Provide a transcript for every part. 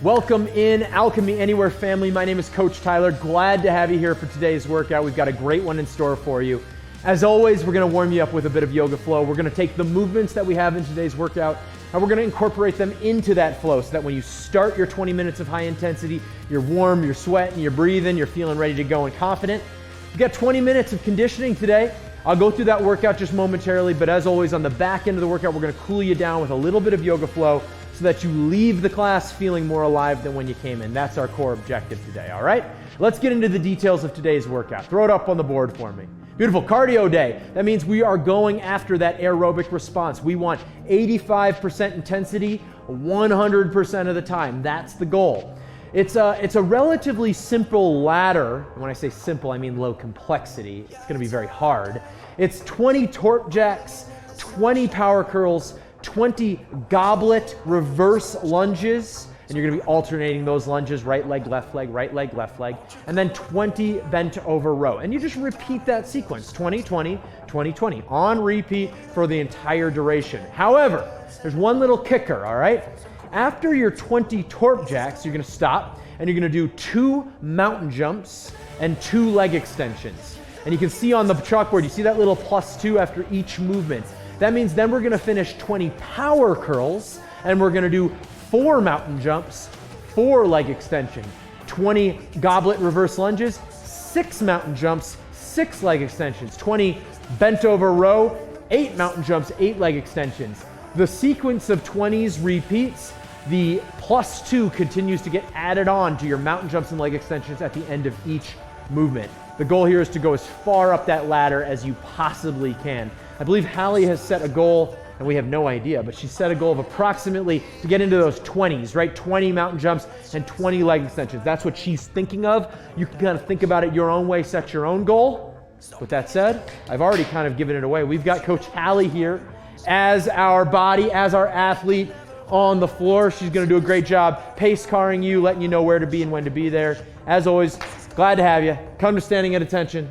Welcome in Alchemy Anywhere family. My name is Coach Tyler. Glad to have you here for today's workout. We've got a great one in store for you. As always, we're going to warm you up with a bit of yoga flow. We're going to take the movements that we have in today's workout and we're going to incorporate them into that flow so that when you start your 20 minutes of high intensity, you're warm, you're sweating, you're breathing, you're feeling ready to go and confident. We've got 20 minutes of conditioning today. I'll go through that workout just momentarily, but as always, on the back end of the workout, we're going to cool you down with a little bit of yoga flow so that you leave the class feeling more alive than when you came in. That's our core objective today, all right? Let's get into the details of today's workout. Throw it up on the board for me. Beautiful, cardio day. That means we are going after that aerobic response. We want 85% intensity 100% of the time. That's the goal. It's a relatively simple ladder. When I say simple, I mean low complexity. It's gonna be very hard. It's 20 torque jacks, 20 power curls, 20 goblet reverse lunges, and you're gonna be alternating those lunges, right leg, left leg, and then 20 bent over row. And you just repeat that sequence, 20, 20, 20, 20, on repeat for the entire duration. However, there's one little kicker, all right? After your 20 torque jacks, you're gonna stop and you're gonna do 2 mountain jumps and 2 leg extensions. And you can see on the chalkboard, you see that little +2 after each movement. That means then we're gonna finish 20 power curls and we're gonna do 4 mountain jumps, 4 leg extension, 20 goblet reverse lunges, 6 mountain jumps, 6 leg extensions, 20 bent over row, 8 mountain jumps, 8 leg extensions. The sequence of 20s repeats. The +2 continues to get added on to your mountain jumps and leg extensions at the end of each movement. The goal here is to go as far up that ladder as you possibly can. I believe Hallie has set a goal, and we have no idea, but she set a goal of approximately to get into those 20s, right? 20 mountain jumps and 20 leg extensions. That's what she's thinking of. You can kind of think about it your own way, set your own goal. With that said, I've already kind of given it away. We've got Coach Hallie here as our body, as our athlete on the floor. She's gonna do a great job pace carring you, letting you know where to be and when to be there. As always, glad to have you. Come to standing at attention.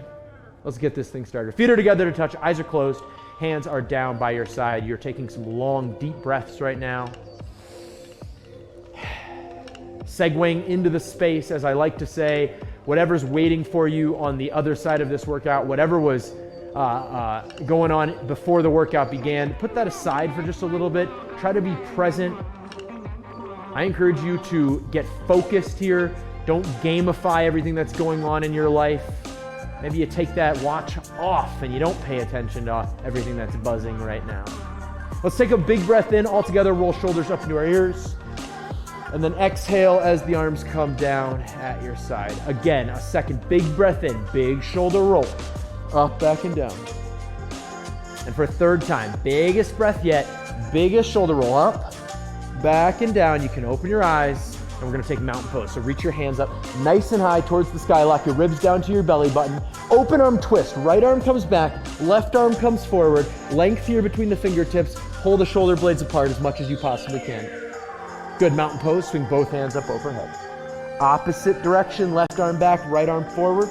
Let's get this thing started. Feet are together to touch, eyes are closed, hands are down by your side. You're taking some long, deep breaths right now. Segueing into the space, as I like to say, whatever's waiting for you on the other side of this workout, whatever was going on before the workout began, put that aside for just a little bit. Try to be present. I encourage you to get focused here. Don't gamify everything that's going on in your life. Maybe you take that watch off and you don't pay attention to everything that's buzzing right now. Let's take a big breath in all together, roll shoulders up into our ears, and then exhale as the arms come down at your side. Again, a second big breath in, big shoulder roll, up, back, and down. And for a third time, biggest breath yet, biggest shoulder roll, up, back, and down. You can open your eyes. And we're gonna take mountain pose. So reach your hands up nice and high towards the sky, lock your ribs down to your belly button. Open arm twist, right arm comes back, left arm comes forward, length here between the fingertips, pull the shoulder blades apart as much as you possibly can. Good, mountain pose, swing both hands up overhead. Opposite direction, left arm back, right arm forward.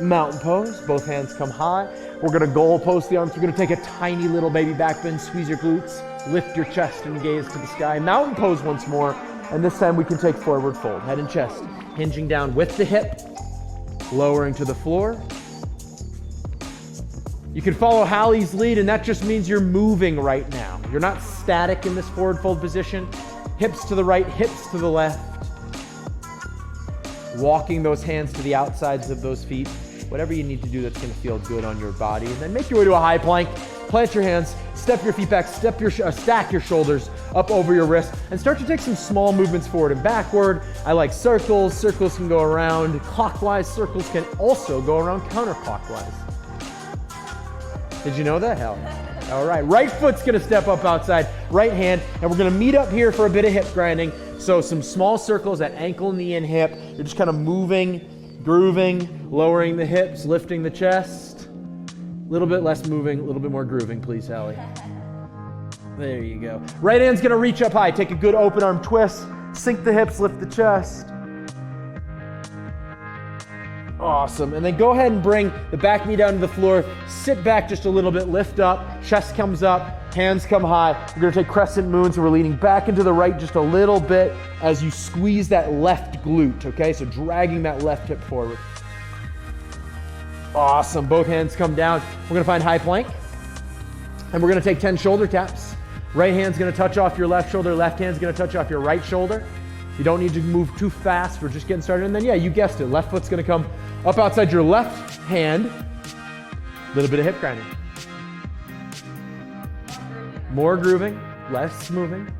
Mountain pose, both hands come high. We're gonna goal post the arms. We're gonna take a tiny little baby back bend, squeeze your glutes, lift your chest and gaze to the sky. Mountain pose once more. And this time we can take forward fold, head and chest, hinging down with the hip, lowering to the floor. You can follow Hallie's lead, and that just means you're moving right now. You're not static in this forward fold position. Hips to the right, hips to the left. Walking those hands to the outsides of those feet. Whatever you need to do that's gonna feel good on your body. And then make your way to a high plank. Plant your hands, step your feet back, stack your shoulders up over your wrist, and start to take some small movements forward and backward. I like circles. Circles can go around clockwise. Circles can also go around counterclockwise. Did you know that? Hell. All right, right foot's gonna step up outside, right hand, and we're gonna meet up here for a bit of hip grinding. So some small circles at ankle, knee, and hip. You're just kind of moving, grooving, lowering the hips, lifting the chest. A little bit less moving, a little bit more grooving, please, Hallie. There you go. Right hand's gonna reach up high. Take a good open arm twist. Sink the hips, lift the chest. Awesome. And then go ahead and bring the back knee down to the floor. Sit back just a little bit, lift up, chest comes up, Hands come high. We're gonna take crescent moons, and we're leaning back into the right just a little bit as you squeeze that left glute, okay? So dragging that left hip forward. Awesome, both hands come down. We're gonna find high plank, and we're gonna take 10 shoulder taps. Right hand's gonna touch off your left shoulder, left hand's gonna touch off your right shoulder. You don't need to move too fast, we're just getting started. And then, yeah, you guessed it, left foot's gonna come up outside your left hand. A little bit of hip grinding. More grooving, less moving.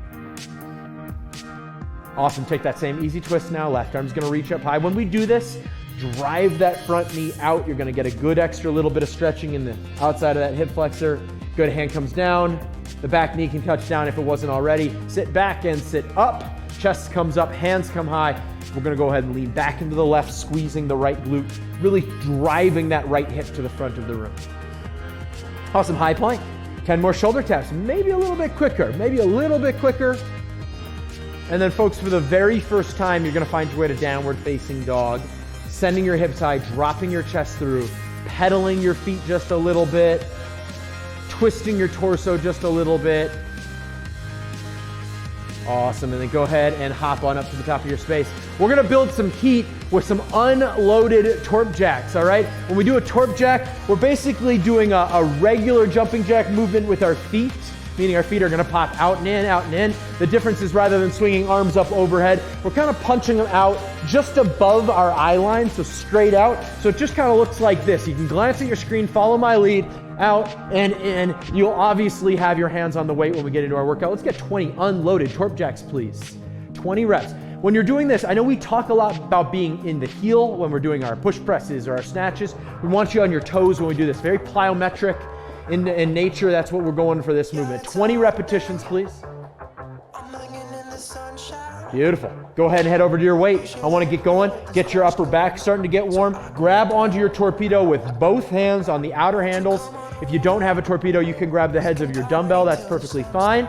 Awesome, take that same easy twist now. Left arm's gonna reach up high. When we do this, drive that front knee out. You're gonna get a good extra little bit of stretching in the outside of that hip flexor. Good, hand comes down. The back knee can touch down if it wasn't already. Sit back and sit up. Chest comes up, hands come high. We're gonna go ahead and lean back into the left, squeezing the right glute, really driving that right hip to the front of the room. Awesome, high plank. 10 more shoulder taps, maybe a little bit quicker, maybe a little bit quicker. And then folks, for the very first time, you're gonna find your way to downward facing dog, sending your hips high, dropping your chest through, pedaling your feet just a little bit, twisting your torso just a little bit. Awesome, and then go ahead and hop on up to the top of your space. We're gonna build some heat with some unloaded torp jacks, all right? When we do a torp jack, we're basically doing a regular jumping jack movement with our feet, meaning our feet are gonna pop out and in, out and in. The difference is rather than swinging arms up overhead, we're kind of punching them out just above our eye line, so straight out. So it just kind of looks like this. You can glance at your screen, follow my lead, out and in. You'll obviously have your hands on the weight when we get into our workout. Let's get 20 unloaded torp jacks, please. 20 reps. When you're doing this, I know we talk a lot about being in the heel when we're doing our push presses or our snatches. We want you on your toes when we do this. Very plyometric in nature. That's what we're going for this movement. 20 repetitions, please. Beautiful. Go ahead and head over to your weight. I want to get going. Get your upper back starting to get warm. Grab onto your torpedo with both hands on the outer handles. If you don't have a torpedo, you can grab the heads of your dumbbell. That's perfectly fine.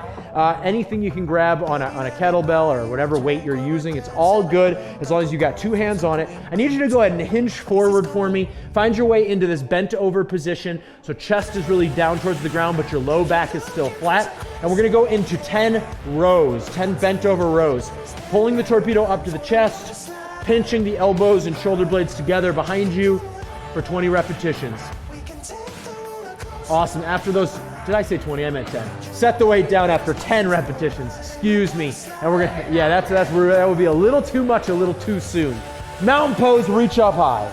Anything you can grab on a kettlebell or whatever weight you're using, it's all good as long as you got two hands on it. I need you to go ahead and hinge forward for me. Find your way into this bent over position. So chest is really down towards the ground, but your low back is still flat. And we're gonna go into 10 rows, 10 bent over rows. Pulling the torpedo up to the chest, pinching the elbows and shoulder blades together behind you for 20 repetitions. Awesome. After those, did I say 20? I meant 10. Set the weight down after 10 repetitions. Excuse me. And we're gonna, yeah, that would be a little too much, a little too soon. Mountain pose, reach up high.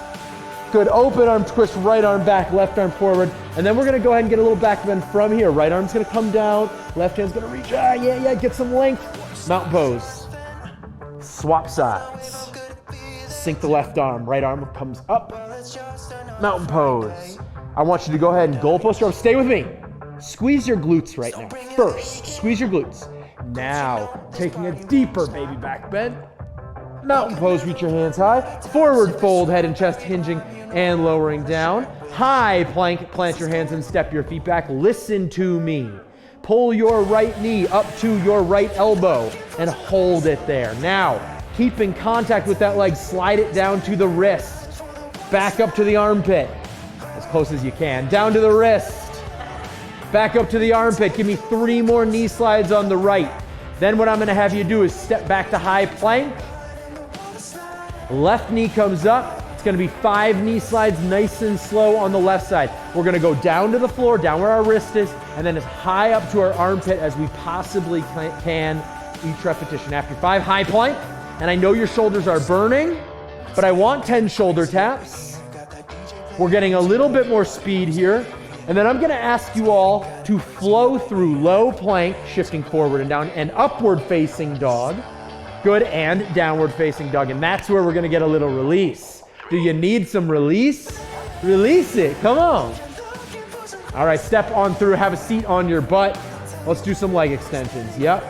Good, open arm twist, right arm back, left arm forward. And then we're gonna go ahead and get a little back bend from here. Right arm's gonna come down, left hand's gonna reach, get some length. Mountain pose. Swap sides. Sink the left arm, right arm comes up. Mountain pose. I want you to go ahead and goal post your arms. Stay with me. Squeeze your glutes right now. First, squeeze your glutes. Now, taking a deeper baby back bend. Mountain pose, reach your hands high. Forward fold, head and chest hinging and lowering down. High plank, plant your hands and step your feet back. Listen to me. Pull your right knee up to your right elbow and hold it there. Now, keep in contact with that leg. Slide it down to the wrist. Back up to the armpit. As close as you can. Down to the wrist. Back up to the armpit. Give me 3 more knee slides on the right. Then what I'm going to have you do is step back to high plank. Left knee comes up. It's going to be 5 knee slides, nice and slow on the left side. We're going to go down to the floor, down where our wrist is, and then as high up to our armpit as we possibly can each repetition. After 5, high plank. And I know your shoulders are burning, but I want 10 shoulder taps. We're getting a little bit more speed here. And then I'm gonna ask you all to flow through low plank, shifting forward and down, and upward facing dog. Good, and downward facing dog. And that's where we're gonna get a little release. Do you need some release? Release it, come on. All right, step on through, have a seat on your butt. Let's do some leg extensions, yep.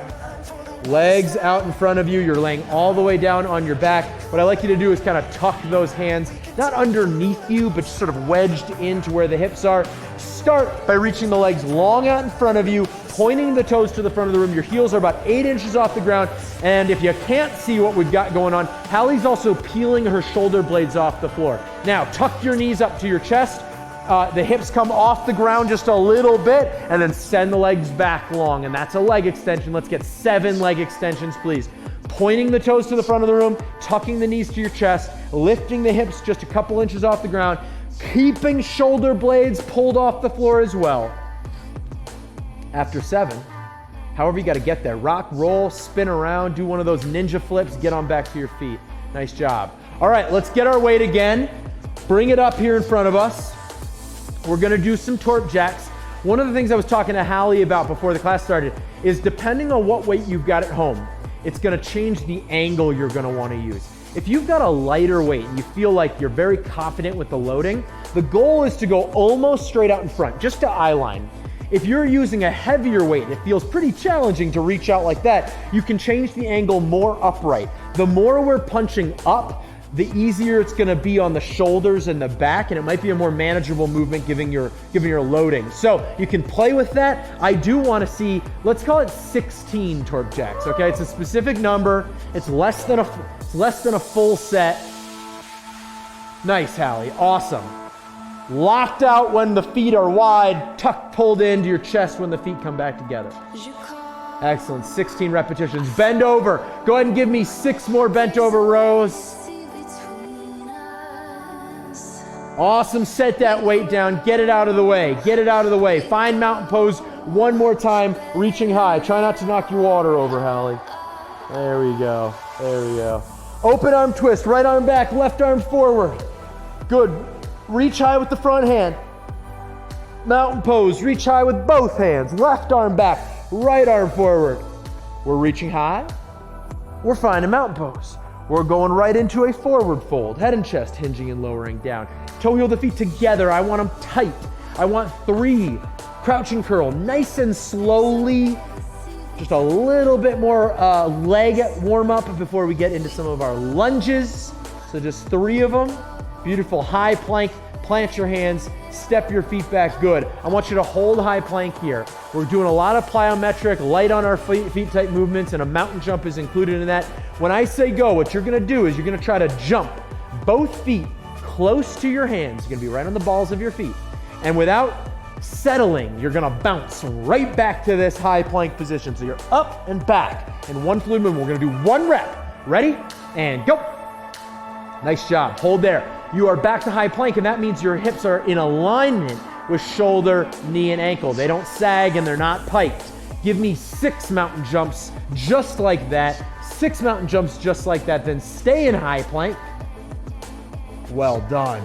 Legs out in front of you, you're laying all the way down on your back. What I like you to do is kind of tuck those hands, not underneath you, but just sort of wedged into where the hips are. Start by reaching the legs long out in front of you, pointing the toes to the front of the room. Your heels are about 8 inches off the ground. And if you can't see what we've got going on, Hallie's also peeling her shoulder blades off the floor. Now, tuck your knees up to your chest, the hips come off the ground just a little bit, and then send the legs back long, and that's a leg extension. Let's get 7 leg extensions, please. Pointing the toes to the front of the room, tucking the knees to your chest, lifting the hips just a couple inches off the ground, keeping shoulder blades pulled off the floor as well. After 7, however you got to get there, rock, roll, spin around, do one of those ninja flips, get on back to your feet. Nice job. All right, let's get our weight again. Bring it up here in front of us. We're gonna do some torp jacks. One of the things I was talking to Hallie about before the class started is depending on what weight you've got at home, it's gonna change the angle you're gonna wanna use. If you've got a lighter weight and you feel like you're very confident with the loading, the goal is to go almost straight out in front, just to eye line. If you're using a heavier weight and it feels pretty challenging to reach out like that, you can change the angle more upright. The more we're punching up, the easier it's gonna be on the shoulders and the back, and it might be a more manageable movement given your loading. So you can play with that. I do wanna see, let's call it 16 torp jacks, okay? It's a specific number. It's less than a full set. Nice, Hallie, awesome. Locked out when the feet are wide, tucked pulled into your chest when the feet come back together. Excellent, 16 repetitions. Bend over. Go ahead and give me 6 more bent over rows. Awesome, set that weight down, get it out of the way, get it out of the way. Find mountain pose one more time, reaching high. Try not to knock your water over, Hallie. There we go, there we go. Open arm twist, right arm back, left arm forward. Good, reach high with the front hand. Mountain pose, reach high with both hands. Left arm back, right arm forward. We're reaching high, we're finding mountain pose. We're going right into a forward fold, head and chest hinging and lowering down. Toe heel the feet together, I want them tight. I want 3, crouching curl, nice and slowly. Just a little bit more leg warm up before we get into some of our lunges. So just 3 of them. Beautiful high plank, plant your hands, step your feet back, good. I want you to hold high plank here. We're doing a lot of plyometric, light on our feet type movements, and a mountain jump is included in that. When I say go, what you're gonna do is you're gonna try to jump both feet close to your hands. You're gonna be right on the balls of your feet. And without settling, you're gonna bounce right back to this high plank position. So you're up and back in one fluid movement. We're gonna do 1 rep. Ready? And go. Nice job, hold there. You are back to high plank, and that means your hips are in alignment with shoulder, knee, and ankle. They don't sag and they're not piked. Give me 6 mountain jumps just like that. 6 mountain jumps just like that, then stay in high plank. Well done.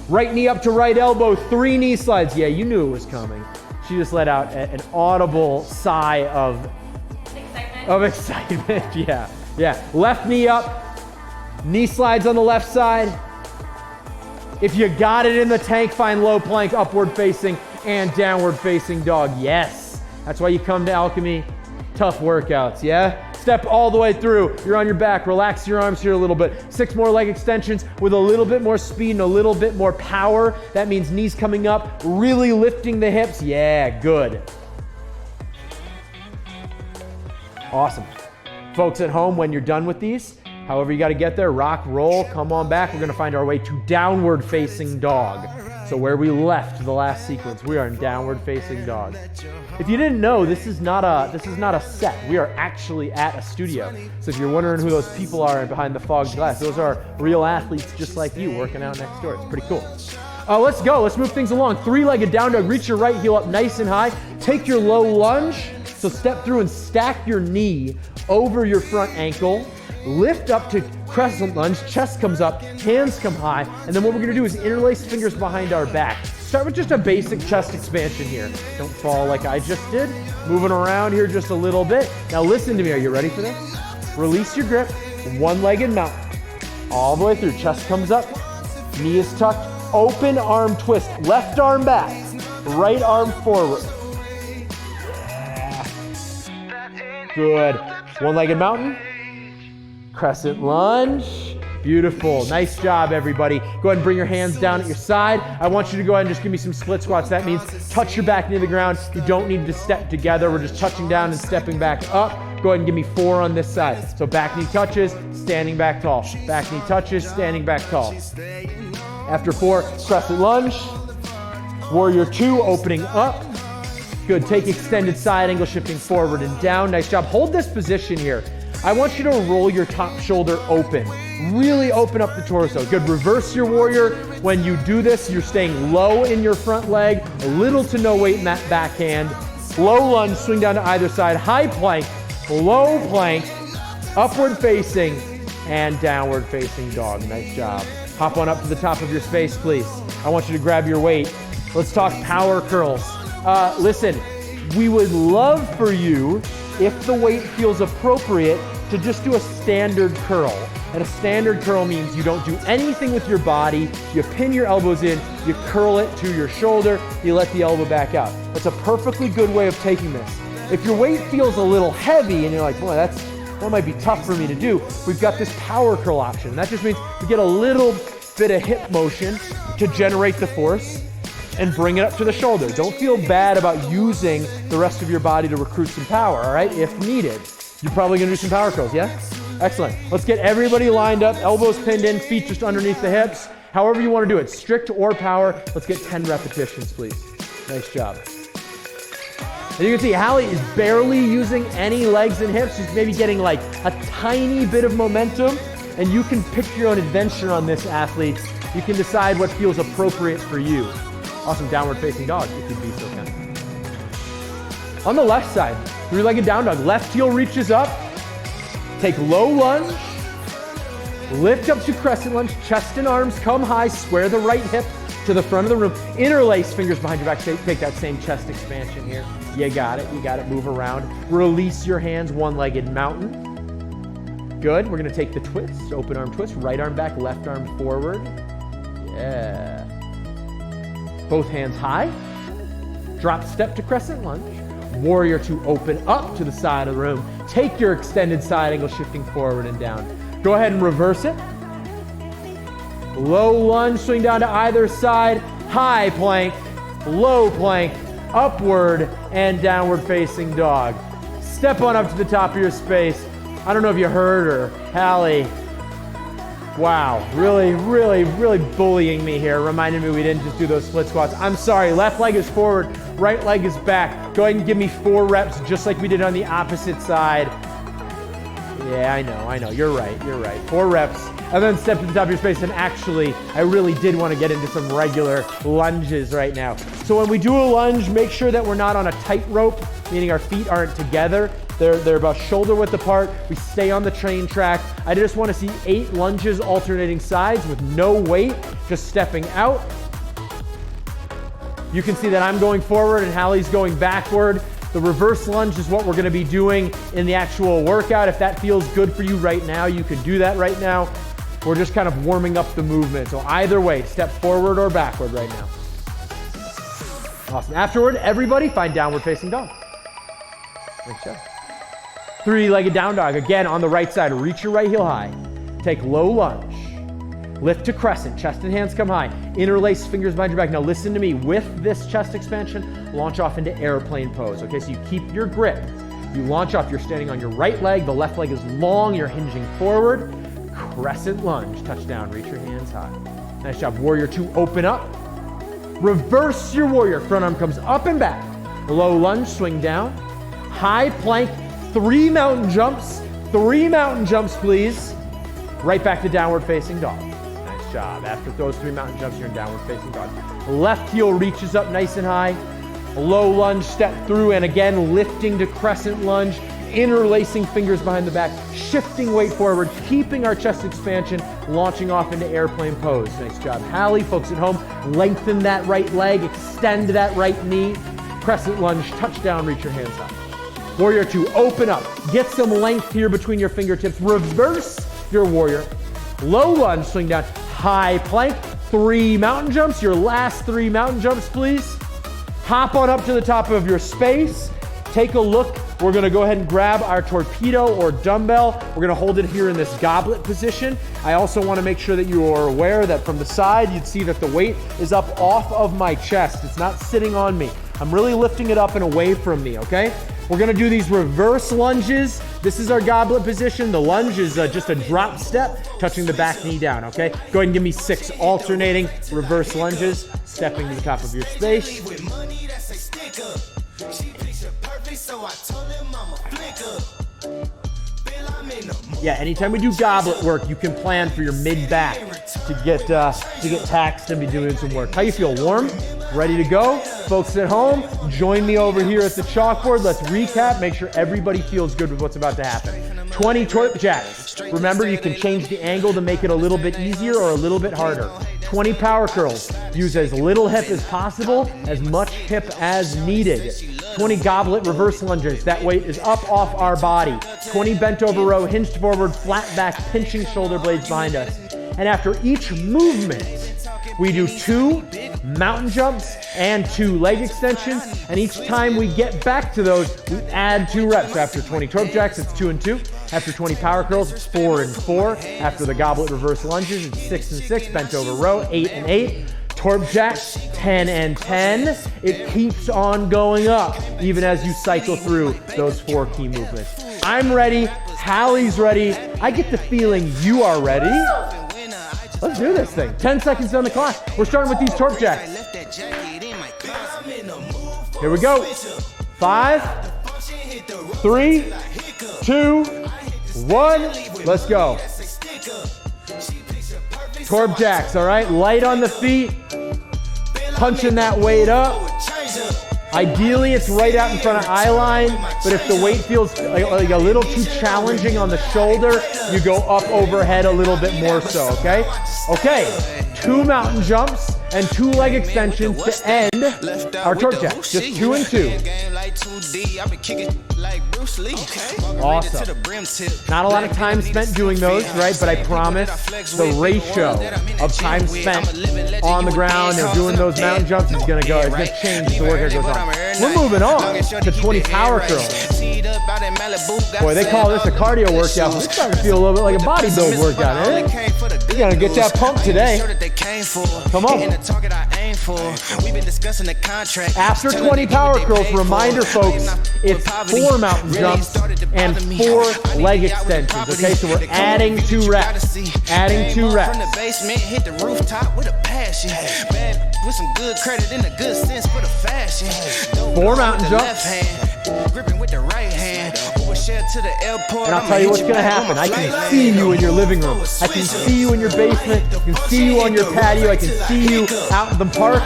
Right knee up to right elbow, 3 knee slides. Yeah, you knew it was coming. She just let out an audible sigh of excitement. Yeah. Left knee up, knee slides on the left side. If you got it in the tank, find low plank, upward facing, and downward facing dog. Yes, that's why you come to Alchemy. Tough workouts, yeah? Step all the way through. You're on your back. Relax your arms here a little bit. 6 more leg extensions with a little bit more speed and a little bit more power. That means knees coming up, really lifting the hips. Yeah, good. Awesome. Folks at home, when you're done with these, however you got to get there, rock, roll, come on back. We're going to find our way to downward facing dog. So where we left the last sequence, we are in downward facing dog. If you didn't know, this is not a set. We are actually at a studio. So if you're wondering who those people are behind the fogged glass, those are real athletes just like you working out next door. It's pretty cool. Let's go. Let's move things along. 3-legged down dog. Reach your right heel up nice and high. Take your low lunge. So step through and stack your knee over your front ankle. Lift up to crescent lunge, chest comes up, hands come high, and then what we're gonna do is interlace fingers behind our back. Start with just a basic chest expansion here. Don't fall like I just did. Moving around here just a little bit. Now listen to me, are you ready for this? Release your grip, 1-legged mountain. All the way through, chest comes up, knee is tucked, open arm twist, left arm back, right arm forward. Good. 1-legged mountain. Crescent lunge. Beautiful. Nice job, everybody. Go ahead and bring your hands down at your side. I want you to go ahead and just give me some split squats. That means touch your back near the ground. You don't need to step together. We're just touching down and stepping back up. Go ahead and give me 4 on this side. So back knee touches, standing back tall. Back knee touches, standing back tall. After 4, crescent lunge. Warrior 2, opening up. Good, take extended side angle, shifting forward and down. Nice job. Hold this position here. I want you to roll your top shoulder open. Really open up the torso. Good, reverse your warrior. When you do this, you're staying low in your front leg, a little to no weight in that backhand. Low lunge, swing down to either side. High plank, low plank, upward facing, and downward facing dog. Nice job. Hop on up to the top of your space, please. I want you to grab your weight. Let's talk power curls. Listen, we would love for you, if the weight feels appropriate, to just do a standard curl. And a standard curl means you don't do anything with your body, you pin your elbows in, you curl it to your shoulder, you let the elbow back out. That's a perfectly good way of taking this. If your weight feels a little heavy and you're like, boy, that might be tough for me to do, we've got this power curl option. And that just means you get a little bit of hip motion to generate the force and bring it up to the shoulder. Don't feel bad about using the rest of your body to recruit some power, all right, if needed. You're probably gonna do some power curls, yeah? Excellent. Let's get everybody lined up, elbows pinned in, feet just underneath the hips. However you wanna do it, strict or power. Let's get 10 repetitions, please. Nice job. And you can see Hallie is barely using any legs and hips. She's maybe getting like a tiny bit of momentum, and you can pick your own adventure on this, athletes. You can decide what feels appropriate for you. Awesome, downward facing dog, if you'd be so kind. On the left side, 3-legged down dog. Left heel reaches up. Take low lunge. Lift up to crescent lunge. Chest and arms come high. Square the right hip to the front of the room. Interlace fingers behind your back. Take that same chest expansion here. You got it. You got it. Move around. Release your hands. One-legged mountain. Good. We're going to take the twist. Open arm twist. Right arm back. Left arm forward. Yeah. Both hands high. Drop step to crescent lunge. Warrior 2, open up to the side of the room. Take your extended side angle, shifting forward and down. Go ahead and reverse it. Low lunge, swing down to either side. High plank, low plank, upward and downward facing dog. Step on up to the top of your space. I don't know if you heard her, Hallie. Wow, really bullying me here. Reminding me we didn't just do those split squats. I'm sorry, left leg is forward, right leg is back. Go ahead and give me 4 reps, just like we did on the opposite side. Yeah, I know, you're right. 4 reps, and then step to the top of your space. And actually, I really did want to get into some regular lunges right now. So when we do a lunge, make sure that we're not on a tightrope, meaning our feet aren't together. They're about shoulder width apart. We stay on the train track. I just want to see 8 lunges alternating sides with no weight, just stepping out. You can see that I'm going forward and Hallie's going backward. The reverse lunge is what we're going to be doing in the actual workout. If that feels good for you right now, you can do that right now. We're just kind of warming up the movement. So either way, step forward or backward right now. Awesome. Afterward, everybody find downward facing dog. Nice job. 3-legged down dog. Again, on the right side, reach your right heel high. Take low lunge. Lift to crescent, chest and hands come high. Interlace fingers behind your back. Now listen to me. With this chest expansion, launch off into airplane pose. Okay, so you keep your grip. You launch off, you're standing on your right leg. The left leg is long, you're hinging forward. Crescent lunge, touchdown, reach your hands high. Nice job. Warrior 2, open up. Reverse your warrior. Front arm comes up and back. Low lunge, swing down. High plank, 3 mountain jumps. 3 mountain jumps, please. Right back to downward facing dog. Nice job. After those 3 mountain jumps, you're in downward facing dog. Left heel reaches up nice and high. Low lunge, step through, and again, lifting to crescent lunge, interlacing fingers behind the back, shifting weight forward, keeping our chest expansion, launching off into airplane pose. Nice job. Hallie, folks at home, lengthen that right leg, extend that right knee. Crescent lunge, touchdown, reach your hands high. Warrior 2, open up. Get some length here between your fingertips. Reverse your warrior. Low lunge, swing down. High plank, 3 mountain jumps. Your last 3 mountain jumps, please. Hop on up to the top of your space. Take a look. We're gonna go ahead and grab our torpedo or dumbbell. We're gonna hold it here in this goblet position. I also wanna make sure that you are aware that from the side, you'd see that the weight is up off of my chest. It's not sitting on me. I'm really lifting it up and away from me, okay? We're gonna do these reverse lunges. This is our goblet position. The lunge is just a drop step, touching the back knee down, okay? Go ahead and give me 6 alternating reverse lunges, stepping to the top of your space. Yeah, anytime we do goblet work, you can plan for your mid-back to get taxed and be doing some work. How you feel? Warm? Ready to go? Folks at home, join me over here at the chalkboard. Let's recap. Make sure everybody feels good with what's about to happen. 20 torp jacks. Remember, you can change the angle to make it a little bit easier or a little bit harder. 20 power curls. Use as little hip as possible, as much hip as needed. 20 goblet reverse lunges. That weight is up off our body. 20 bent over row, hinged forward, flat back, pinching shoulder blades behind us. And after each movement, we do 2 mountain jumps and 2 leg extensions. And each time we get back to those, we add 2 reps. So after 20 torp jacks, it's 2 and 2. After 20 power curls, it's 4 and 4. After the goblet reverse lunges, it's 6 and 6. Bent over row, 8 and 8. Torp jacks, 10 and 10. It keeps on going up, even as you cycle through those 4 key movements. I'm ready. Hallie's ready. I get the feeling you are ready. Let's do this thing. 10 seconds on the clock. We're starting with these torp jacks. Here we go. 5, 3, 2, 1. Let's go. Torp jacks, all right? Light on the feet. Punching that weight up. Ideally, it's right out in front of eye line, but if the weight feels like a little too challenging on the shoulder, you go up overhead a little bit more so, okay? Okay, 2 mountain jumps and 2 leg extensions to end our torp jacks. Just 2 and 2. Awesome. Not a lot of time spent doing those, right? But I promise the ratio of time spent on the ground and doing those mountain jumps is gonna change as the workout goes on. We're moving on to 20 power curls. Boy, they call this a cardio workout. It's starting to feel a little bit like a bodybuilding workout, eh? You're gonna get that pump today. Come on. After 20 power curls, reminder folks, it's 4 mountain jumps and 4 leg extensions, okay? So we're adding 2 reps. Adding 2 reps. Hit the rooftop with a passion. With some good credit and a good sense for the fashion. 4 mountain jumps. Gripping with the right hand. And I'll tell you what's gonna happen. I can see you in your living room. I can see you in your basement. I can see you on your patio. I can see you out in the park.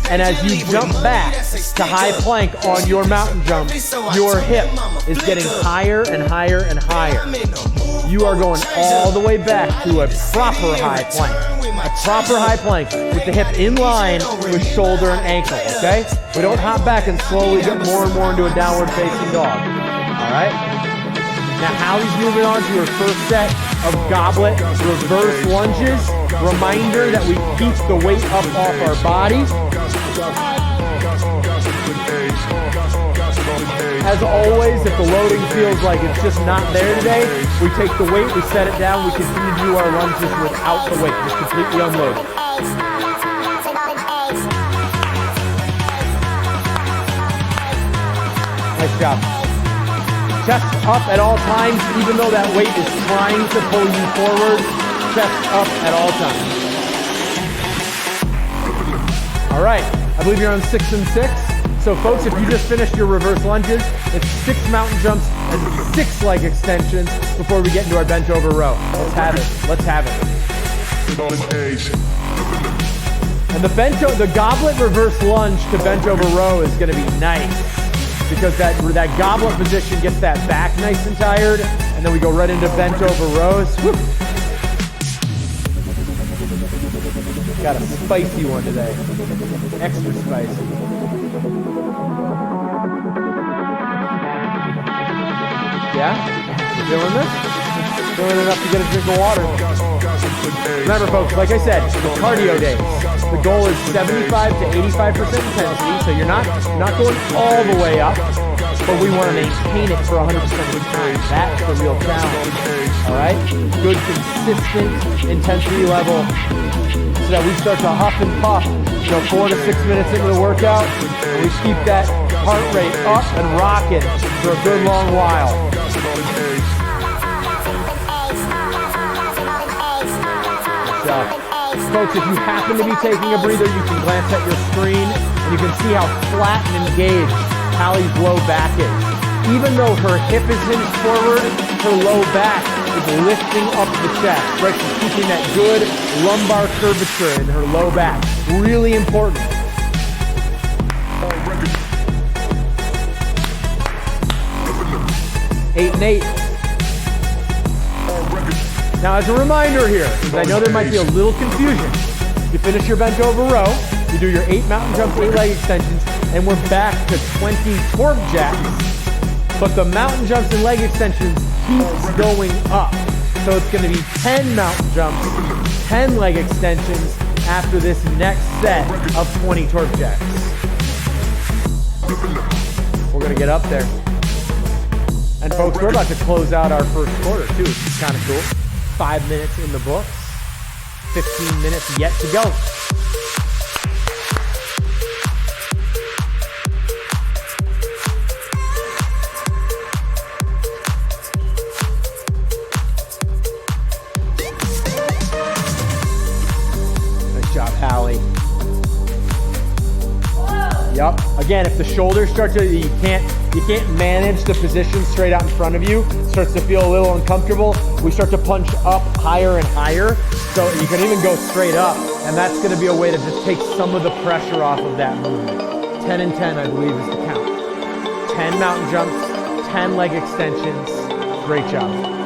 And as you jump back to high plank on your mountain jump, your hip is getting higher and higher and higher. You are going all the way back to a proper high plank. A proper high plank with the hip in line with shoulder and ankle, okay? We don't hop back and slowly get more and more into a downward facing dog, all right? Now Hallie's moving on to her first set of goblet reverse lunges. Reminder that we keep the weight up off our body. As always, if the loading feels like it's just not there today, we take the weight, we set it down, we continue to do our lunges without the weight, just completely unloaded. Nice job. Chest up at all times, even though that weight is trying to pull you forward. Chest up at all times. All right, I believe you're on 6 and 6. So folks, if you just finished your reverse lunges, it's 6 mountain jumps and 6 leg extensions before we get into our bent over row. Let's have it. Let's have it. And the goblet reverse lunge to bent over row is gonna be nice because that goblet position gets that back nice and tired, and then we go right into bent over rows. Woo. Got a spicy one today. Extra spicy. Yeah? You feeling this? Feeling enough to get a drink of water. Remember folks, like I said, the cardio days. The goal is 75 to 85% intensity, so you're not going all the way up, but we want to maintain it for 100% of the time. That's the real challenge. All right? Good, consistent intensity level. that we start to huff and puff, 4 to 6 minutes into the workout. And we keep that heart rate up and rocking for a good long while. Folks, if you happen to be taking a breather, you can glance at your screen and you can see how flat and engaged Hallie's low back is. Even though her hip is hinged forward, her low back is lifting up the chest, right? She's keeping that good lumbar curvature in her low back. Really important. 8 and 8. Now, as a reminder here, because I know there might be a little confusion, you finish your bent over row, you do your 8 mountain jumps, 8 leg extensions, and we're back to 20 torque jacks. But the mountain jumps and leg extensions keeps going up. So it's going to be 10 mountain jumps, 10 leg extensions after this next set of 20 torque jacks. We're going to get up there. And folks, we're about to close out our first quarter too, which is kind of cool. 5 minutes in the books, 15 minutes yet to go. Nice job, Hallie. Yep. Again, if the shoulders start to, you can't manage the position straight out in front of you. It starts to feel a little uncomfortable. We start to punch up higher and higher. So you can even go straight up. And that's going to be a way to just take some of the pressure off of that movement. 10 and 10, I believe, is the count. 10 mountain jumps, 10 leg extensions. Great job.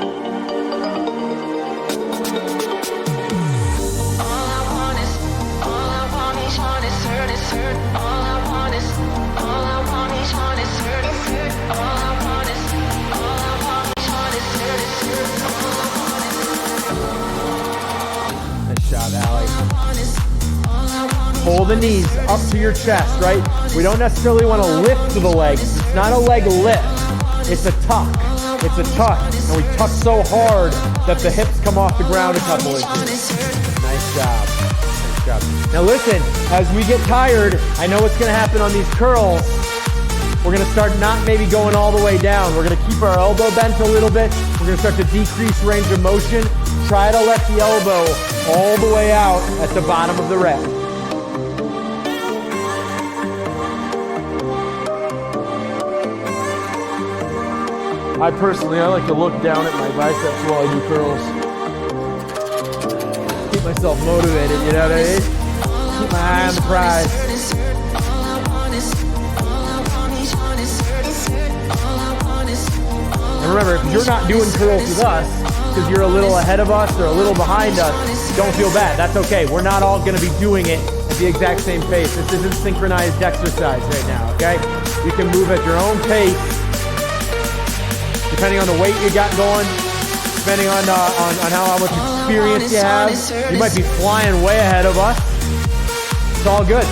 Pull the knees up to your chest, right? We don't necessarily want to lift to the legs. It's not a leg lift. It's a tuck. It's a tuck. And we tuck so hard that the hips come off the ground a couple inches. Nice job. Nice job. Now listen, as we get tired, I know what's going to happen on these curls. We're going to start not maybe going all the way down. We're going to keep our elbow bent a little bit. We're going to start to decrease range of motion. Try to let the elbow all the way out at the bottom of the rep. I like to look down at my biceps while I do curls. Keep myself motivated, you know what I mean? Keep my eye on the prize. And remember, if you're not doing curls with us, because you're a little ahead of us or a little behind us, don't feel bad. That's okay. We're not all going to be doing it at the exact same pace. This isn't synchronized exercise right now, okay? You can move at your own pace, depending on the weight you got going, depending on how much experience you have. You might be flying way ahead of us. It's all good.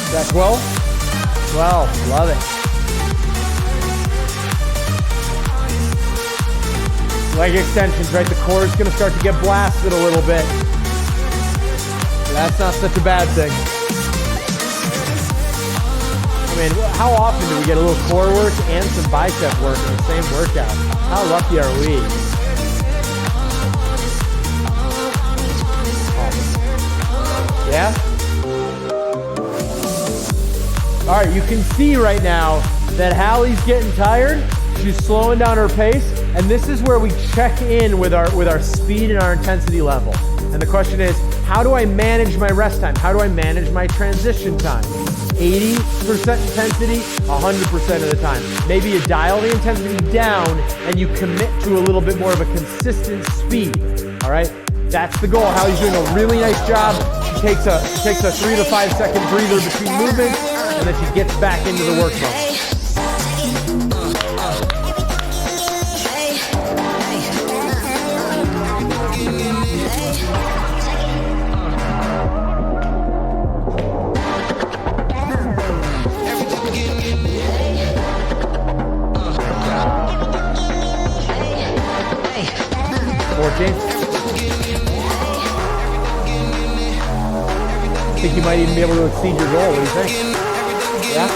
Is that 12? 12, love it. Leg extensions, right? The core is going to start to get blasted a little bit. That's not such a bad thing. I mean, how often do we get a little core work and some bicep work in the same workout? How lucky are we? Yeah? All right, you can see right now that Hallie's getting tired. She's slowing down her pace. And this is where we check in with our speed and our intensity level. And the question is, how do I manage my rest time? How do I manage my transition time? 80% intensity, 100% of the time. Maybe you dial the intensity down and you commit to a little bit more of a consistent speed. All right? That's the goal. Hallie's doing a really nice job. She takes a 3 to 5 second breather between movements, and then she gets back into the work mode. I think you might even be able to exceed your goal. What do you think? Yeah?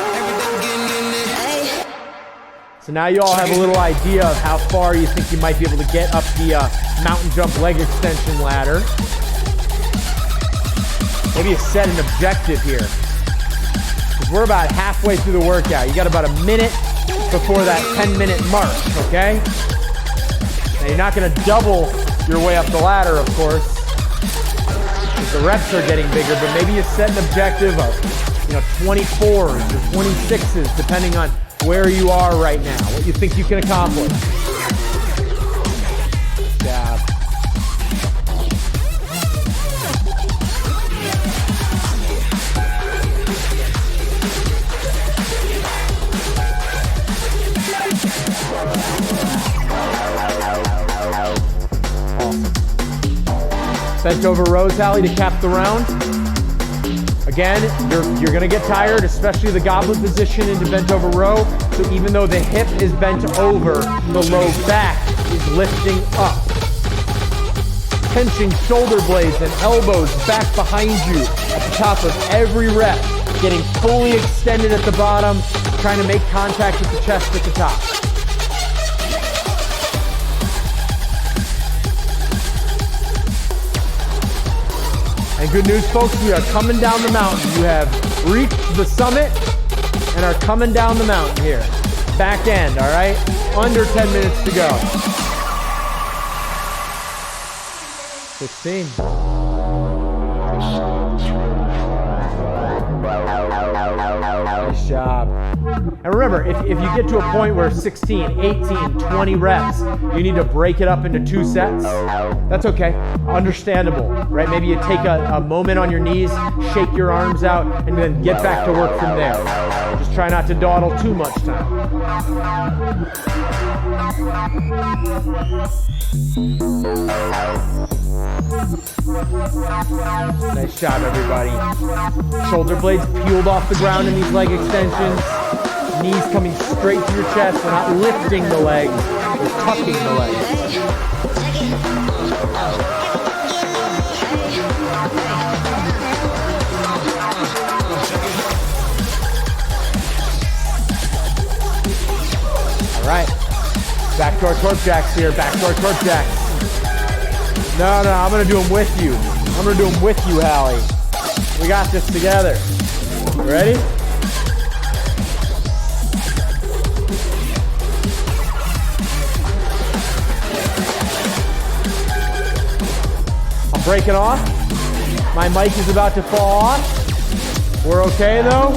So now you all have a little idea of how far you think you might be able to get up the mountain jump leg extension ladder. Maybe you set an objective here. Because we're about halfway through the workout. You got about a minute before that 10-minute mark, okay? Now you're not going to double your way up the ladder, of course. The reps are getting bigger, but maybe you set an objective of 24s or 26s, depending on where you are right now, what you think you can accomplish. Good job. Bent over rows, Hallie, to cap the round. Again, you're gonna get tired, especially the goblet position into bent over row. So even though the hip is bent over, the low back is lifting up. Tension shoulder blades and elbows back behind you at the top of every rep. Getting fully extended at the bottom, trying to make contact with the chest at the top. And good news, folks, we are coming down the mountain. You have reached the summit and are coming down the mountain here. Back end, all right? Under 10 minutes to go. 16. Nice job. And remember, if you get to a point where 16, 18, 20 reps, you need to break it up into 2 sets, that's okay. Understandable, right? Maybe you take a moment on your knees, shake your arms out, and then get back to work from there. Just try not to dawdle too much time. Nice job, everybody. Shoulder blades peeled off the ground in these leg extensions. Knees coming straight to your chest. We're not lifting the legs, we're tucking the legs. All right, back to our torque jacks here, back to our torque jacks. No, I'm gonna do them with you. I'm gonna do them with you, Hallie. We got this together. Ready? I'm breaking off. My mic is about to fall off. We're okay though.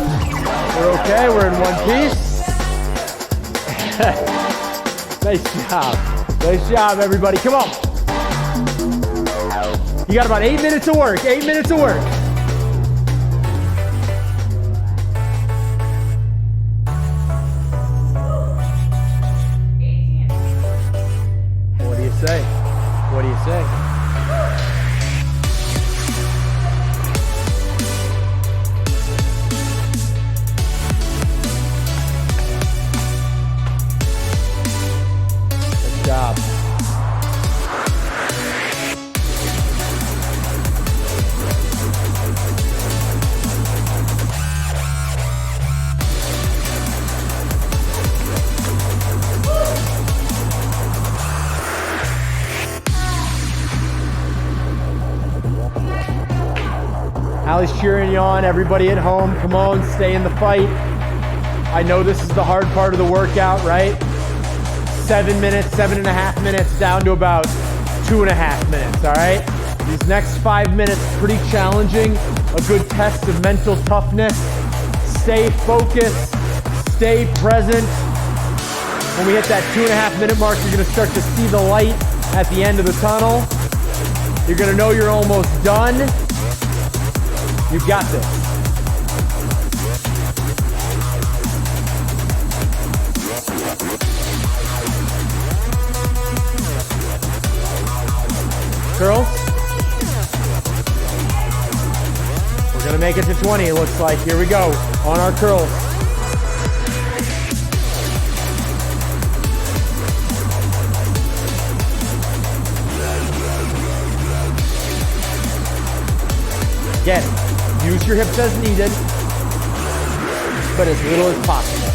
We're okay, we're in one piece. Nice job. Nice job, everybody. Come on. You got about 8 minutes of work. 8 minutes of work. What do you say? What do you say? Good job. Hallie's cheering you on. Everybody at home, come on, stay in the fight. I know this is the hard part of the workout, right? 7 minutes, 7.5 minutes, down to about 2.5 minutes, all right? These next 5 minutes, pretty challenging. A good test of mental toughness. Stay focused, stay present. When we hit that 2.5 minute mark, you're gonna start to see the light at the end of the tunnel. You're gonna know you're almost done. You've got this. Curls. We're gonna make it to 20, it looks like. Here we go, on our curls. Again, use your hips as needed, but as little as possible.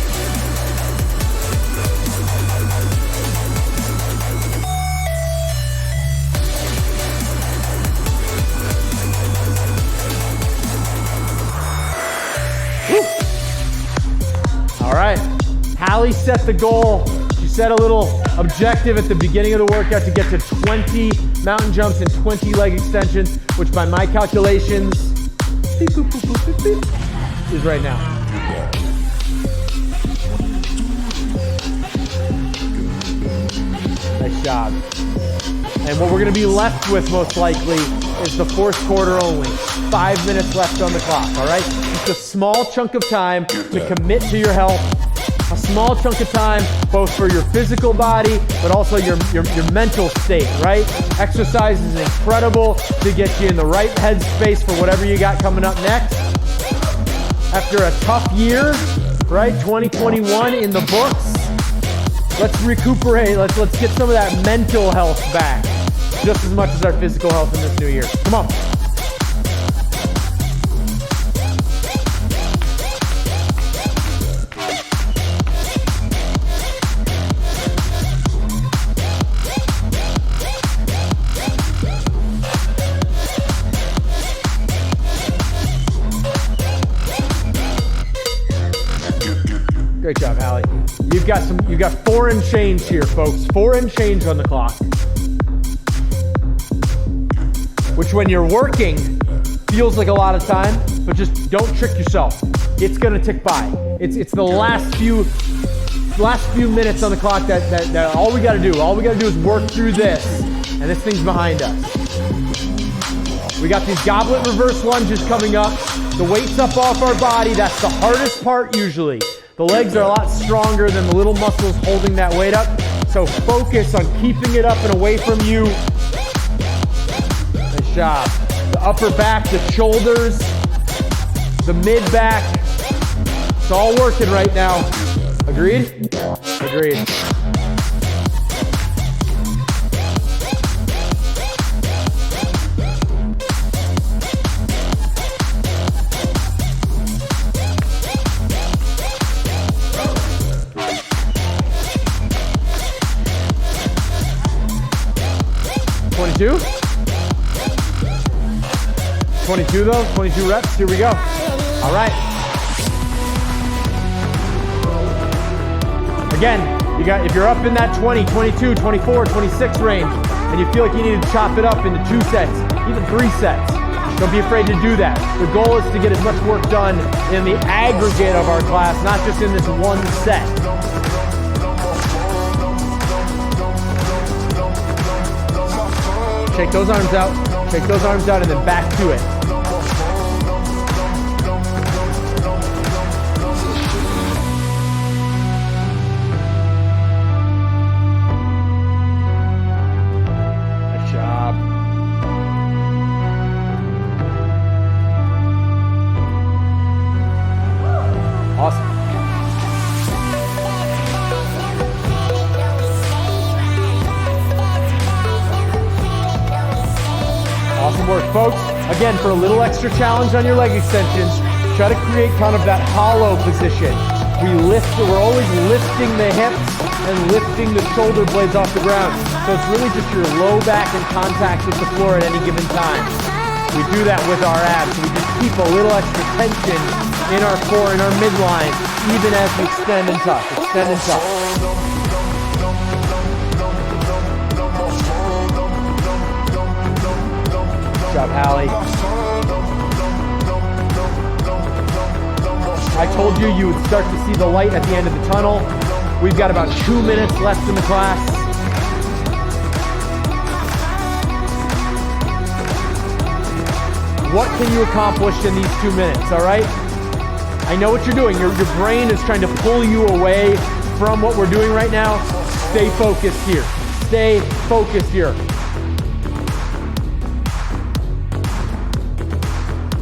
All right, Hallie set the goal. She set a little objective at the beginning of the workout to get to 20 mountain jumps and 20 leg extensions, which by my calculations is right now. Nice job. And what we're gonna be left with most likely is the fourth quarter only. 5 minutes left on the clock, all right? Just a small chunk of time to commit to your health. A small chunk of time, both for your physical body, but also your mental state, right? Exercise is incredible to get you in the right headspace for whatever you got coming up next. After a tough year, right? 2021 in the books. Let's recuperate. Let's get some of that mental health back, just as much as our physical health in this new year. Come on. Great job, Hallie. You've got 4 and change here, folks. 4 and change on the clock. Which when you're working, feels like a lot of time, but just don't trick yourself. It's gonna tick by. It's the last few minutes on the clock that all we gotta do. All we gotta do is work through this, and this thing's behind us. We got these goblet reverse lunges coming up. The weight's up off our body. That's the hardest part usually. The legs are a lot stronger than the little muscles holding that weight up. So focus on keeping it up and away from you. Nice job. The upper back, the shoulders, the mid back. It's all working right now. Agreed? Agreed. Two? 22 though, 22 reps, here we go. All right. Again, if you're up in that 20, 22, 24, 26 range, and you feel like you need to chop it up into 2 sets, even 3 sets, don't be afraid to do that. The goal is to get as much work done in the aggregate of our class, not just in this one set. Shake those arms out, and then back to it. Nice job. Awesome. Awesome work, folks. Again, for a little extra challenge on your leg extensions, try to create kind of that hollow position. We're always lifting the hips and lifting the shoulder blades off the ground. So it's really just your low back in contact with the floor at any given time. We do that with our abs. So we just keep a little extra tension in our core, in our midline, even as we extend and tuck, extend and tuck. Good job, Hallie. I told you you would start to see the light at the end of the tunnel. We've got about 2 minutes left in the class. What can you accomplish in these 2 minutes, all right? I know what you're doing. Your brain is trying to pull you away from what we're doing right now. Stay focused here. Stay focused here.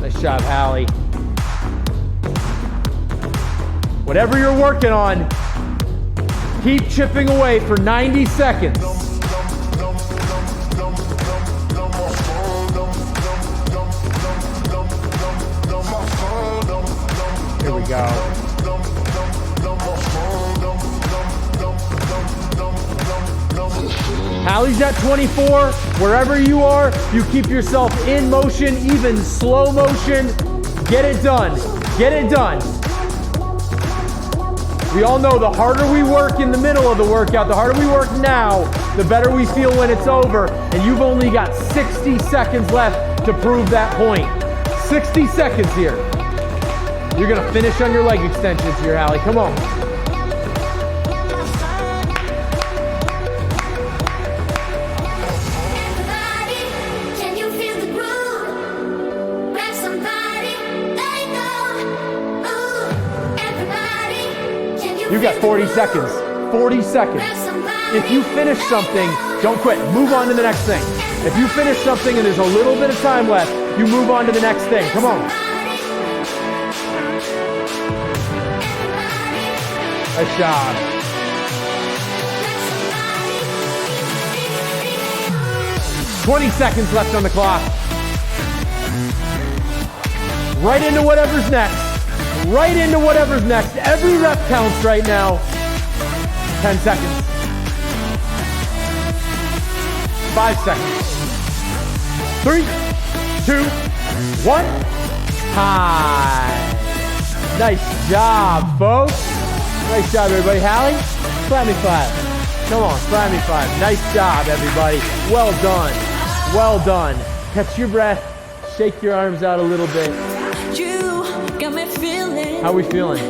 Nice job, Hallie. Whatever you're working on, keep chipping away for 90 seconds. He's at 24. Wherever you are, you keep yourself in motion, even slow motion. Get it done. Get it done. We all know the harder we work in the middle of the workout, the harder we work now, the better we feel when it's over. And you've only got 60 seconds left to prove that point. 60 seconds here. You're gonna finish on your leg extensions here, Hallie. Come on. You got 40 seconds. 40 seconds. If you finish something, don't quit. Move on to the next thing. If you finish something and there's a little bit of time left, you move on to the next thing. Come on. Nice job. "20 seconds left on the clock. Right into whatever's next. Right into whatever's next. Every rep counts right now. 10 seconds. 5 seconds. 3, 2, 1. Time. Nice job, folks. Nice job, everybody. Hallie, slap me 5. Come on, slap me 5. Nice job, everybody. Well done. Well done. Catch your breath. Shake your arms out a little bit. How are we feeling?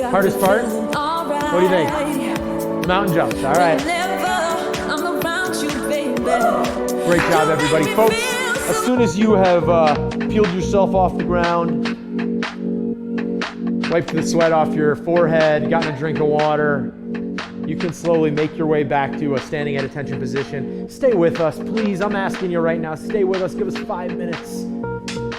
Hardest part? What do you think? Mountain jumps. All right. Great job, everybody. Folks, as soon as you have peeled yourself off the ground, wiped the sweat off your forehead, gotten a drink of water, you can slowly make your way back to a standing at attention position. Stay with us, please. I'm asking you right now, stay with us. Give us 5 minutes.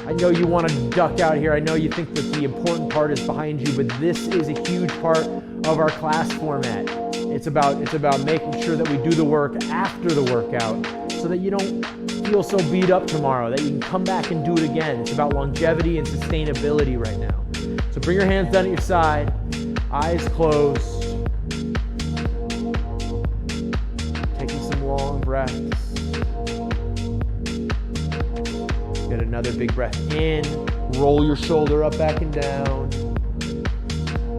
I know you want to duck out here. I know you think that the important part is behind you, but this is a huge part of our class format. It's about making sure that we do the work after the workout so that you don't feel so beat up tomorrow, that you can come back and do it again. It's about longevity and sustainability right now. So bring your hands down at your side, eyes closed. Taking some long breaths. Get another big breath in. Roll your shoulder up, back, and down.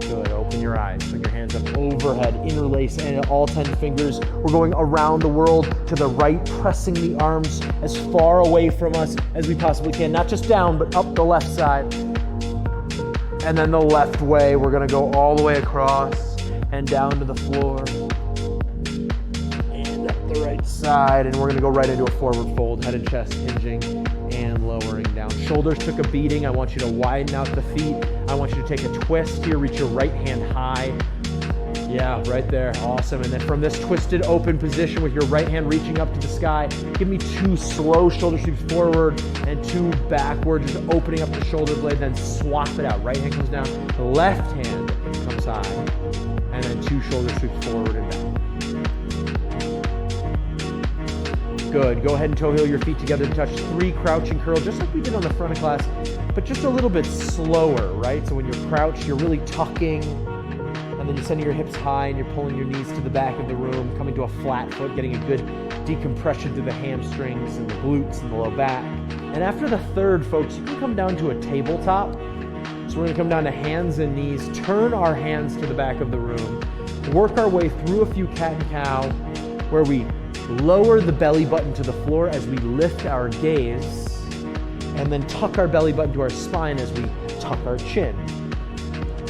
Good. Open your eyes. Bring your hands up overhead. Interlace and all 10 fingers. We're going around the world to the right, pressing the arms as far away from us as we possibly can. Not just down, but up the left side. And then the left way. We're going to go all the way across and down to the floor. And up the right side. And we're going to go right into a forward fold. Head and chest hinging and lowering down. Shoulders took a beating. I want you to widen out the feet. I want you to take a twist here. Reach your right hand high. Yeah, right there. Awesome. And then from this twisted open position with your right hand reaching up to the sky, give me 2 slow shoulder sweeps forward and 2 backward, just opening up the shoulder blade, then swap it out. Right hand comes down, the left hand comes high, and then 2 shoulder sweeps forward and down. Good. Go ahead and toe heel your feet together to touch 3 crouching curl, just like we did on the front of class, but just a little bit slower, right? So when you're crouched, you're really tucking, and then you're sending your hips high and you're pulling your knees to the back of the room, coming to a flat foot, getting a good decompression through the hamstrings and the glutes and the low back. And after the third, folks, you can come down to a tabletop. So we're gonna come down to hands and knees, turn our hands to the back of the room, work our way through a few cat and cow, where we lower the belly button to the floor as we lift our gaze, and then tuck our belly button to our spine as we tuck our chin.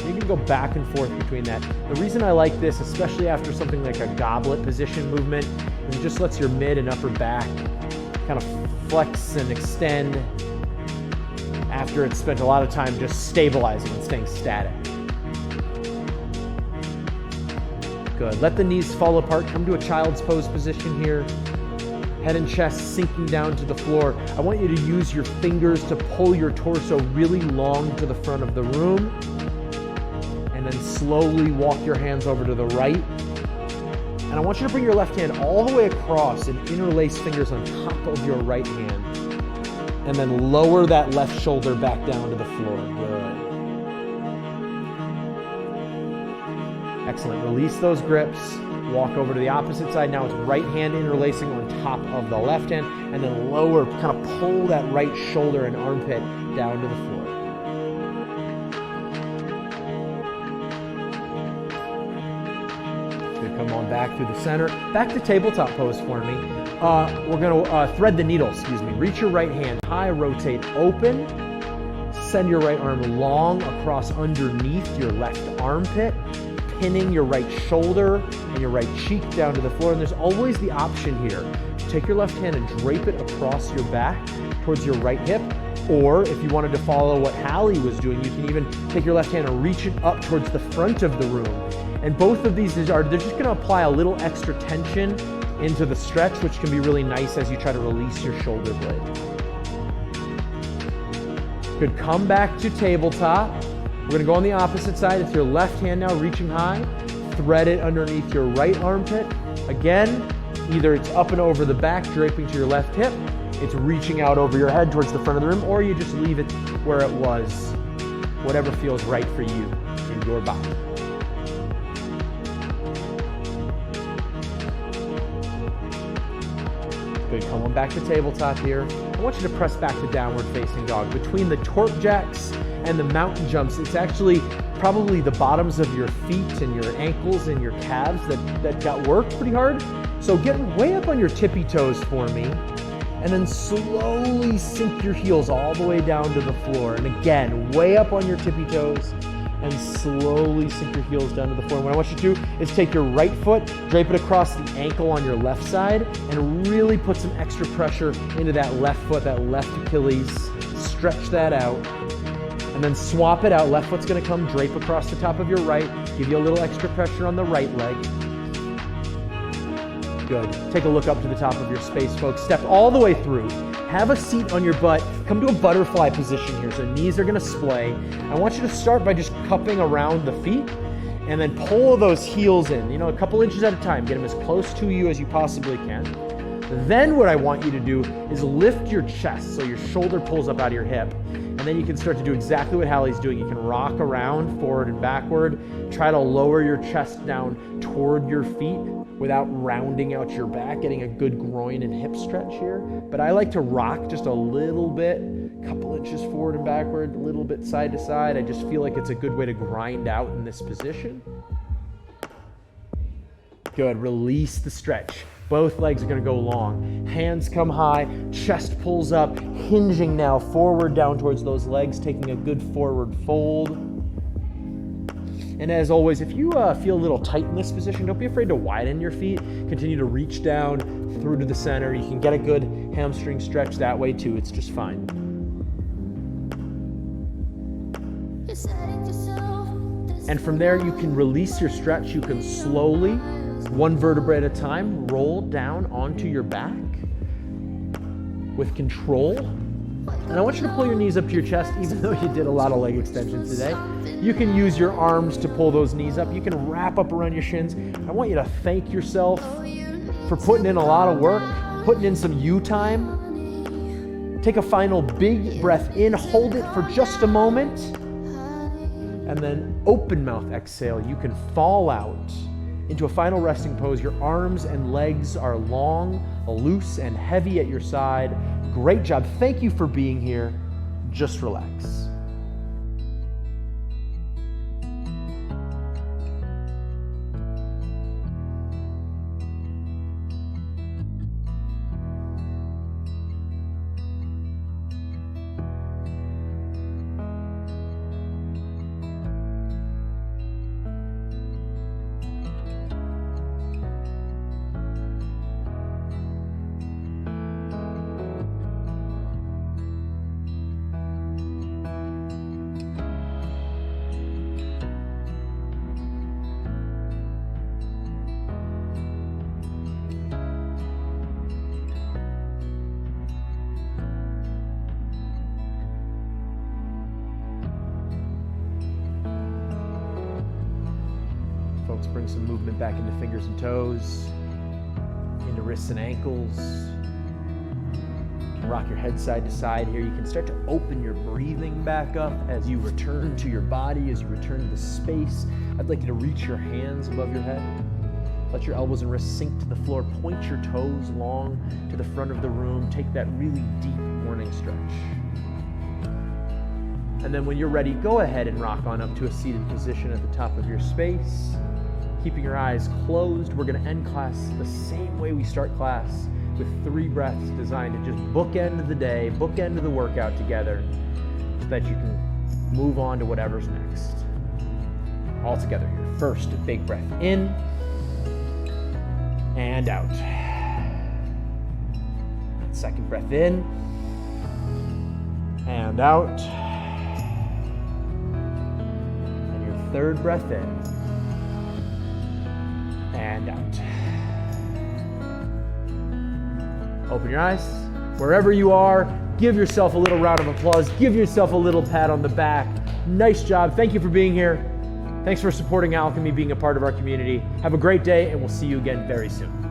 You can go back and forth between that. The reason I like this, especially after something like a goblet position movement, is it just lets your mid and upper back kind of flex and extend after it's spent a lot of time just stabilizing and staying static. Good. Let the knees fall apart. Come to a child's pose position here. Head and chest sinking down to the floor. I want you to use your fingers to pull your torso really long to the front of the room. And then slowly walk your hands over to the right. And I want you to bring your left hand all the way across and interlace fingers on top of your right hand. And then lower that left shoulder back down to the floor. Good. Excellent. Release those grips. Walk over to the opposite side. Now it's right hand interlacing on top of the left hand, and then lower, kind of pull that right shoulder and armpit down to the floor. Good, come on back through the center. Back to tabletop pose for me. We're gonna thread the needle, Reach your right hand high, rotate open. Send your right arm long across underneath your left armpit, pinning your right shoulder and your right cheek down to the floor. And there's always the option here to take your left hand and drape it across your back towards your right hip. Or if you wanted to follow what Hallie was doing, you can even take your left hand and reach it up towards the front of the room. And both of these they're just gonna apply a little extra tension into the stretch, which can be really nice as you try to release your shoulder blade. Good, come back to tabletop. We're gonna go on the opposite side. It's your left hand now reaching high. Thread it underneath your right armpit. Again, either it's up and over the back, draping to your left hip, it's reaching out over your head towards the front of the room, or you just leave it where it was, whatever feels right for you in your body. Good, come on back to tabletop here. I want you to press back to downward facing dog. Between the torque jacks and the mountain jumps, it's actually probably the bottoms of your feet and your ankles and your calves that got worked pretty hard. So get way up on your tippy toes for me, and then slowly sink your heels all the way down to the floor. And again, way up on your tippy toes, and slowly sink your heels down to the floor. And what I want you to do is take your right foot, drape it across the ankle on your left side, and really put some extra pressure into that left foot, that left Achilles. Stretch that out, and then swap it out. Left foot's gonna come drape across the top of your right, give you a little extra pressure on the right leg. Good. Take a look up to the top of your space, folks. Step all the way through. Have a seat on your butt. Come to a butterfly position here. So knees are gonna splay. I want you to start by just cupping around the feet and then pull those heels in, a couple inches at a time. Get them as close to you as you possibly can. Then what I want you to do is lift your chest so your shoulder pulls up out of your hip. And then you can start to do exactly what Hallie's doing. You can rock around forward and backward. Try to lower your chest down toward your feet without rounding out your back, getting a good groin and hip stretch here. But I like to rock just a little bit, a couple inches forward and backward, a little bit side to side. I just feel like it's a good way to grind out in this position. Good, release the stretch. Both legs are gonna go long. Hands come high, chest pulls up, hinging now forward down towards those legs, taking a good forward fold. And as always, if you feel a little tight in this position, don't be afraid to widen your feet. Continue to reach down through to the center. You can get a good hamstring stretch that way too. It's just fine. And from there, you can release your stretch. You can slowly, one vertebrae at a time, roll down onto your back with control. And I want you to pull your knees up to your chest, even though you did a lot of leg extensions today. You can use your arms to pull those knees up. You can wrap up around your shins. I want you to thank yourself for putting in a lot of work, putting in some you time. Take a final big breath in, hold it for just a moment, and then open mouth exhale. You can fall out into a final resting pose. Your arms and legs are long, loose, and heavy at your side. Great job. Thank you for being here. Just relax. Folks, bring some movement back into fingers and toes, into wrists and ankles. You can rock your head side to side here. You can start to open your breathing back up as you return to your body, as you return to the space. I'd like you to reach your hands above your head. Let your elbows and wrists sink to the floor. Point your toes long to the front of the room. Take that really deep morning stretch. And then when you're ready, go ahead and rock on up to a seated position at the top of your space. Keeping your eyes closed, we're going to end class the same way we start class, with 3 breaths designed to just bookend the day, bookend the workout together, so that you can move on to whatever's next. All together here. First, a big breath in and out. Second breath in and out. And your third breath in and out. Open your eyes. Wherever you are, give yourself a little round of applause. Give yourself a little pat on the back. Nice job. Thank you for being here. Thanks for supporting Alchemy, being a part of our community. Have a great day, and we'll see you again very soon.